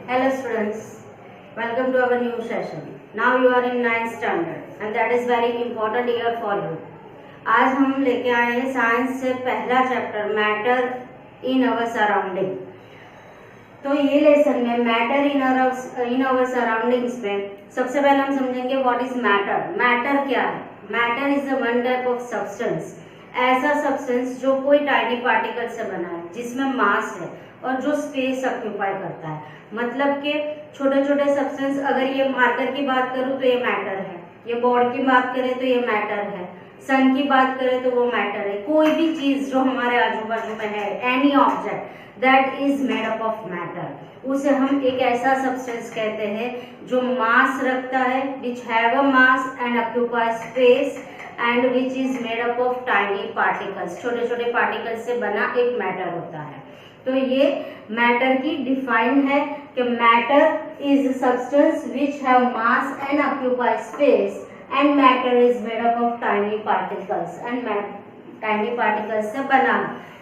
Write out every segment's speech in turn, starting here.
Hello students, welcome to our new session. Now you are in 9th standard and that is very important year for you. आज हम लेके आए हैं science से पहला chapter matter in our surrounding. तो ये लेसन में मैटर इन अवर सराउंडिंग्स में सबसे पहले हम समझेंगे व्हाट इज मैटर। मैटर क्या है? Matter is the one type of substance, ऐसा सब्सटेंस जो कोई टाइनी पार्टिकल से बना है, जिसमें मास है और जो स्पेस ऑक्यूपाई करता है। मतलब कि छोटे छोटे सब्सटेंस, अगर ये मार्कर की बात करूँ तो ये मैटर है, ये बोर्ड की बात करें तो ये मैटर है, सन की बात करें तो वो मैटर है। कोई भी चीज जो हमारे आजू बाजू में है, any object that is made up of matter, उसे हम एक ऐसा सब्सटेंस कहते हैं जो मास रखता है, which have a mass and occupy space and which is made up of tiny particles. छोटे छोटे पार्टिकल्स से बना एक मैटर होता है। तो ये मैटर की डिफाइन है कि matter is substance which have mass and occupy space and matter is made up of tiny particles and tiny particles से बना।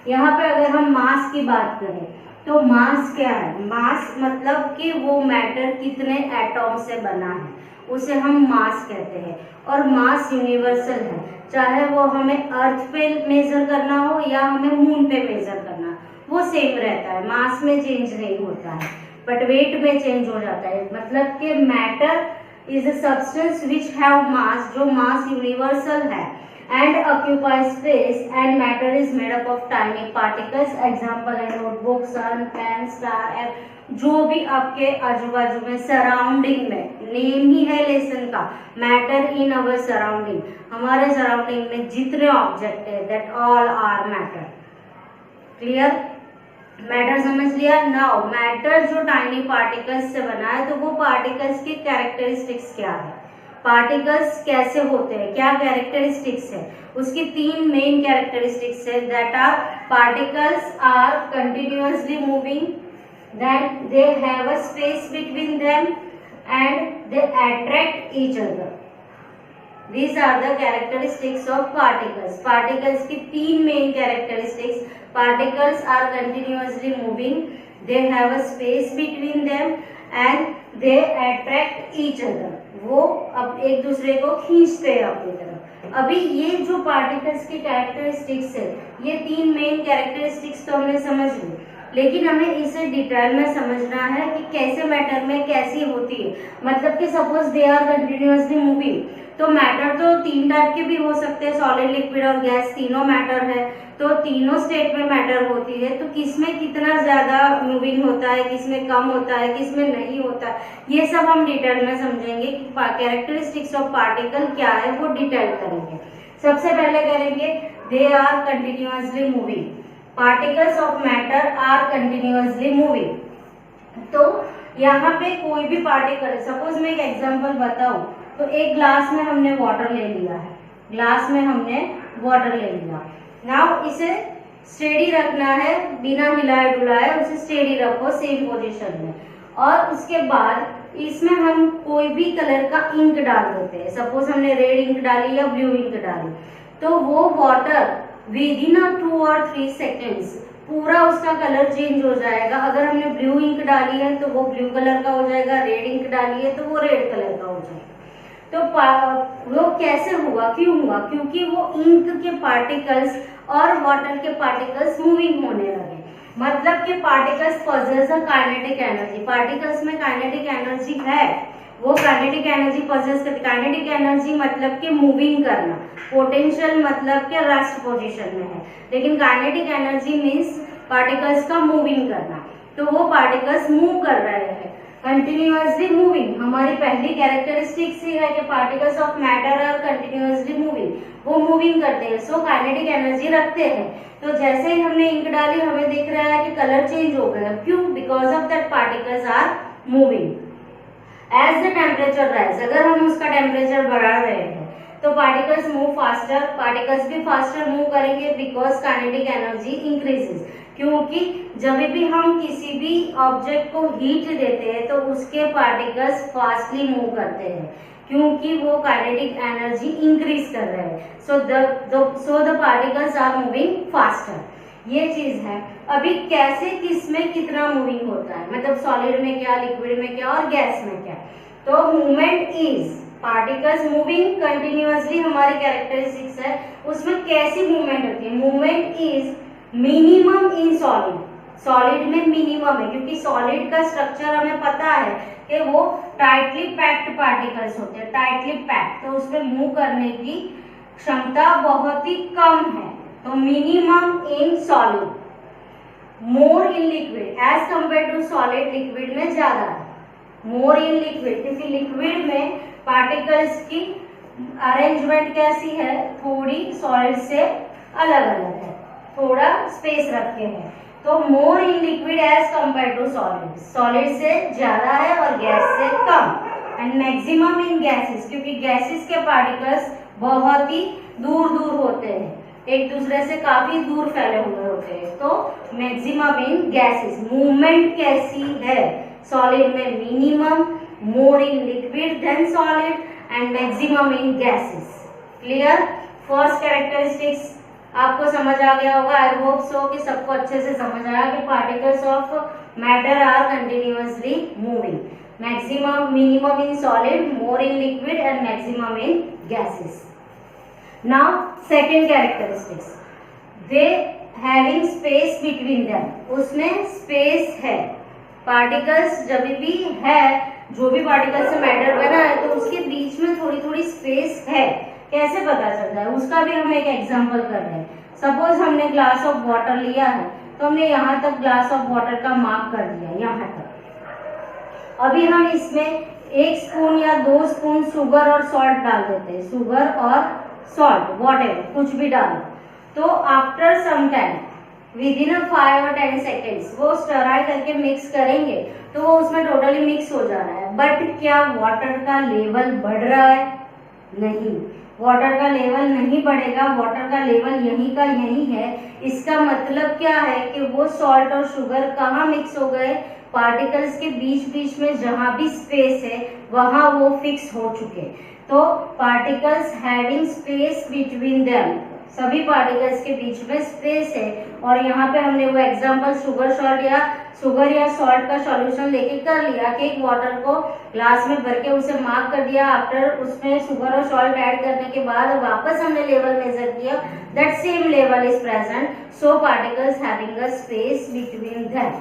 यहाँ पे अगर हम मास की बात करें तो मास क्या है? मास मतलब कि वो मैटर कितने एटॉम से बना है, उसे हम मास कहते हैं। और मास यूनिवर्सल है, चाहे वो हमें अर्थ पे मेजर करना हो या हमें मून पे मेजर करना, वो सेम रहता है, मास में चेंज नहीं होता है, बट वेट में चेंज हो जाता है। मतलब कि matter is a substance which have मास, जो मास यूनिवर्सल है, and occupy space and matter is made up of tiny particles. Example है नोटबुक, सन, पेन, स्टार, जो भी आपके आजू बाजू में सराउंडिंग में, नेम ही है लेसन का, मैटर इन अवर सराउंडिंग। हमारे सराउंडिंग में जितने ऑब्जेक्ट है that all are matter. Clear? Matter समझ लिया। नाउ मैटर जो टाइनी पार्टिकल्स से बना है, तो वो पार्टिकल्स की कैरेक्टरिस्टिक्स क्या है, पार्टिकल्स कैसे होते हैं, क्या कैरेक्टरिस्टिक्स है, उसकी तीन मेन कैरेक्टरिस्टिक्स है। That are particles are continuously moving, then they have a space between them and they attract each other. These are the characteristics of particles. Particles की तीन main characteristics. Particles are continuously moving, they have a space between them and they attract each other. वो अब एक दूसरे को खींचते हैं अपनी तरफ। अभी ये जो पार्टिकल्स की कैरेक्टरिस्टिक्स है, ये तीन मेन कैरेक्टरिस्टिक्स तो हमने समझ ली, लेकिन हमें इसे डिटेल में समझना है कि कैसे मैटर में कैसी होती है। मतलब कि suppose they are continuously moving, तो मैटर तो तीन टाइप के भी हो सकते हैं, सॉलिड, लिक्विड और गैस, तीनों मैटर है। तो तीनों स्टेट में मैटर होती है, तो किसमें कितना ज्यादा मूविंग होता है, किसमें कम होता है, किसमें नहीं होता, ये सब हम डिटेल में समझेंगे कि कैरेक्टरिस्टिक्स ऑफ पार्टिकल क्या है, वो डिटेल करेंगे। सबसे पहले करेंगे they are continuously moving. Particles of matter are continuously moving. तो यहाँ पे कोई भी पार्टिकल, सपोज मैं एक एग्जांपल बताऊं, तो एक ग्लास में हमने वाटर ले लिया है, ग्लास में हमने वाटर ले लिया। नाउ इसे स्टेडी रखना है, बिना हिलाए डुलाए उसे स्टेडी रखो सेम पोजीशन में। और उसके बाद इसमें हम कोई भी कलर का इंक डाल देते हैं, सपोज हमने रेड इंक डाली या ब्लू इंक डाली, तो वो वाटर विदिन 2 और 3 सेकेंड्स पूरा उसका कलर चेंज हो जाएगा। अगर हमने ब्लू इंक डाली है तो वो ब्लू कलर का हो जाएगा, रेड इंक डाली है तो वो रेड कलर का हो जाएगा। तो वो कैसे हुआ, क्यों हुआ? क्योंकि वो इंक के पार्टिकल्स और वाटर के पार्टिकल्स मूविंग होने लगे। मतलब कि particles possess a kinetic energy, particles में काइनेटिक एनर्जी है, वो काइनेटिक एनर्जी पॉजेस करती। काइनेटिक एनर्जी मतलब कि मूविंग करना, पोटेंशियल मतलब कि रेस्ट पोजीशन में है, लेकिन काइनेटिक एनर्जी मींस पार्टिकल्स का मूविंग करना। तो वो पार्टिकल्स मूव कर रहे हैं, कंटिन्यूअसली मूविंग। हमारी पहली कैरेक्टरिस्टिक्स ही है कि particles of matter are continuously moving, वो मूविंग करते हैं, सो काइनेटिक एनर्जी रखते हैं। तो जैसे ही हमने इंक डाली, हमें दिख रहा है कि कलर चेंज हो गया, क्यों? Because of that particles are moving. As the temperature rise, अगर हम उसका टेम्परेचर बढ़ा रहे हैं तो पार्टिकल्स मूव फास्टर, पार्टिकल्स भी फास्टर मूव करेंगे बिकॉज काइनेटिक एनर्जी इंक्रीजेस। क्योंकि जब भी हम किसी भी ऑब्जेक्ट को हीट देते हैं तो उसके पार्टिकल्स फास्टली मूव करते हैं, क्योंकि वो काइनेटिक एनर्जी इंक्रीज कर रहे हैं। So the particles are moving faster. ये चीज है। अभी कैसे किस में कितना मूविंग होता है, मतलब सॉलिड में क्या, लिक्विड में क्या और गैस में क्या। तो movement is particles moving continuously, हमारी कैरेक्टरिस्टिक्स है उसमें कैसी मूवमेंट होती है। Movement is minimum in solid, solid में मिनिमम है क्योंकि सॉलिड का स्ट्रक्चर हमें पता है कि वो टाइटली पैक्ड पार्टिकल्स होते हैं, टाइटली पैक्ड, तो उसमें मूव करने की क्षमता बहुत ही कम है। तो minimum in solid, more in liquid as compare to solid, liquid में ज्यादा है। मोर इन लिक्विड क्योंकि लिक्विड में पार्टिकल्स की अरेंजमेंट कैसी है, थोड़ी सॉलिड से अलग अलग है, थोड़ा स्पेस रखे हैं। तो more in liquid as compare to solid, solid से ज्यादा है और गैस से कम। एंड मैक्सिमम इन गैसेस क्योंकि गैसेस के पार्टिकल्स बहुत ही दूर दूर होते हैं, एक दूसरे से काफी दूर फैले हुए होते हैं। तो मैक्सिमम इन गैसेस, मूवमेंट कैसी है, सॉलिड में minimum, more in liquid than solid and maximum in gases. Clear. First characteristics आपको समझ आ गया होगा, आई होप सो कि सबको अच्छे से समझ आया कि particles of matter are continuously moving, maximum minimum in solid, more in liquid and maximum in gases. Now second characteristics, they having space between them, उसमें स्पेस है। पार्टिकल्स जब भी है, जो भी पार्टिकल से मैटर बना है तो उसके बीच में थोड़ी थोड़ी स्पेस है। कैसे पता चलता है उसका भी हम एक एग्जांपल कर रहे हैं। सपोज हमने ग्लास ऑफ वाटर लिया है तो हमने यहाँ तक ग्लास ऑफ वाटर का मार्क कर दिया, यहाँ तक। अभी हम इसमें 1 स्पून या 2 स्पून शुगर और सॉल्ट डाल देते हैं, शुगर और सॉल्ट व्हाटएवर कुछ भी डालो। तो after some time within 5 और 10 सेकेंड्स वो स्टराई करके मिक्स करेंगे तो वो उसमें टोटली मिक्स हो जा रहा है। बट क्या वाटर का लेवल बढ़ रहा है? नहीं, वाटर का लेवल नहीं बढ़ेगा, वाटर का लेवल यहीं का यहीं है। इसका मतलब क्या है कि वो सॉल्ट और शुगर कहाँ मिक्स हो गए, पार्टिकल्स के बीच बीच में जहाँ भी स्पेस है वहाँ वो फिक्स हो चुके। तो particles having space between them, सभी पार्टिकल्स के बीच में स्पेस है। और यहाँ पे हमने वो एग्जांपल शुगर या सॉल्ट का सॉल्यूशन लेके कर लिया कि एक वाटर को ग्लास में भर के उसे मार्क कर दिया, आफ्टर उसमें शुगर और सॉल्ट ऐड करने के बाद वापस हमने लेवल मेजर किया, that same level is present, so particles having a space between them.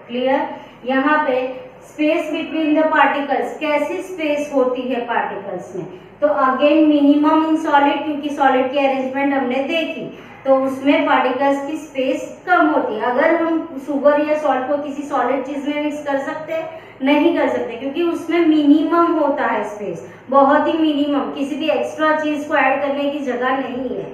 Clear. यहाँ पे स्पेस बिटवीन द पार्टिकल्स, कैसी स्पेस होती है पार्टिकल्स में, तो अगेन मिनिमम इन सॉलिड, क्योंकि सॉलिड की अरेंजमेंट हमने देखी तो उसमें पार्टिकल्स की स्पेस कम होती है। अगर हम शुगर या सॉल्ट को किसी सॉलिड चीज में मिक्स कर सकते हैं? नहीं कर सकते, क्योंकि उसमें मिनिमम होता है स्पेस, बहुत ही मिनिमम, किसी भी एक्स्ट्रा चीज को ऐड करने की जगह नहीं है।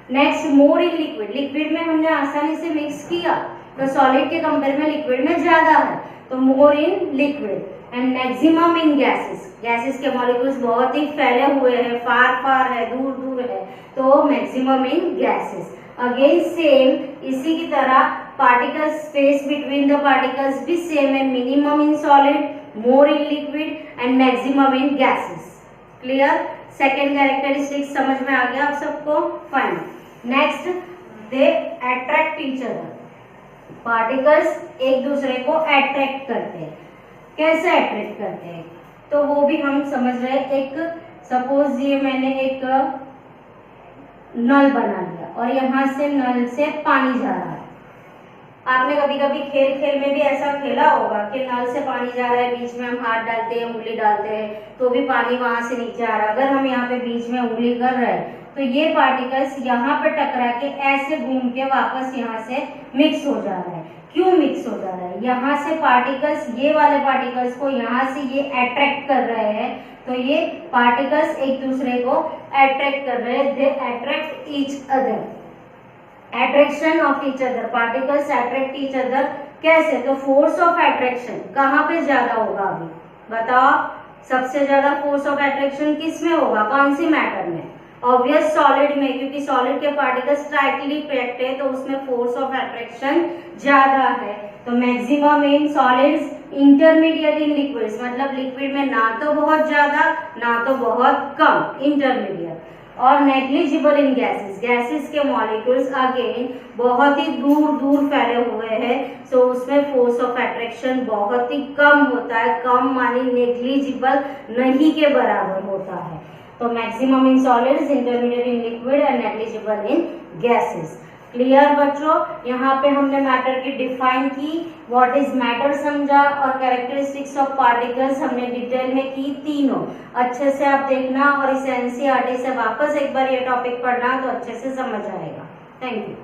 Next, more in liquid, liquid में हमने आसानी से मिक्स किया तो सॉलिड के कंपेयर में लिक्विड में ज्यादा है, तो more in liquid. And maximum in gases, gases के मॉलिक्यूल्स बहुत ही फैले हुए हैं, फार फार है, दूर दूर है, तो maximum in gases. Again same, इसी की तरह particles, space between the particles भी सेम है, minimum in solid, more in liquid and maximum in gases. Clear. Second characteristic समझ में आ गया आप सबको? Fine. Next, they attract each other, particles एक दूसरे को अट्रैक्ट करते हैं। कैसे अट्रैक्ट करते हैं तो वो भी हम समझ रहे हैं। एक सपोज ये मैंने एक नल बना लिया और यहाँ से नल से पानी जा रहा है। आपने कभी कभी खेल खेल में भी ऐसा खेला होगा कि नल से पानी जा रहा है, बीच में हम हाथ डालते हैं, उंगली डालते हैं तो भी पानी वहां से नीचे आ रहा है। अगर हम यहाँ पे बीच में उंगली कर रहे हैं तो ये पार्टिकल्स यहाँ पे टकरा के ऐसे घूम के वापस यहाँ से मिक्स हो जा रहा है। क्यों मिक्स हो जा रहा है? यहाँ से पार्टिकल्स, ये वाले पार्टिकल्स को यहाँ से ये अट्रैक्ट कर रहे हैं, तो ये पार्टिकल्स एक दूसरे को अट्रैक्ट कर रहे हैं, they attract each other, attraction of each other, particles attract each other. कैसे? तो फोर्स ऑफ अट्रैक्शन कहाँ पे ज्यादा होगा? अभी बताओ, सबसे ज्यादा फोर्स ऑफ अट्रैक्शन किस में होगा, कौन सी मैटर में? ऑब्वियस सॉलिड में, क्योंकि सॉलिड के पार्टिकल्स टाइटली पैक्ड है तो उसमें फोर्स ऑफ अट्रैक्शन ज्यादा है। तो maximum in solids, intermediate in liquids, मतलब लिक्विड में ना तो बहुत ज्यादा ना तो बहुत कम, इंटरमीडिएट। और नेग्लिजिबल इन गैसेस, गैसेस के मॉलिक्यूल्स अगेन बहुत ही दूर दूर फैले हुए हैं, सो उसमें फोर्स ऑफ अट्रैक्शन बहुत ही कम होता है, कम मानी नेग्लिजिबल, नहीं के बराबर होता है। तो maximum in solids, intermediate in liquid and negligible in gases. Clear बच्चों, यहाँ पे हमने मैटर की डिफाइन की, व्हाट इज मैटर समझा, और कैरेक्टरिस्टिक्स ऑफ पार्टिकल्स हमने डिटेल में की तीनों। अच्छे से आप देखना और इस एनसीईआरटी से वापस एक बार ये टॉपिक पढ़ना तो अच्छे से समझ आएगा। Thank you.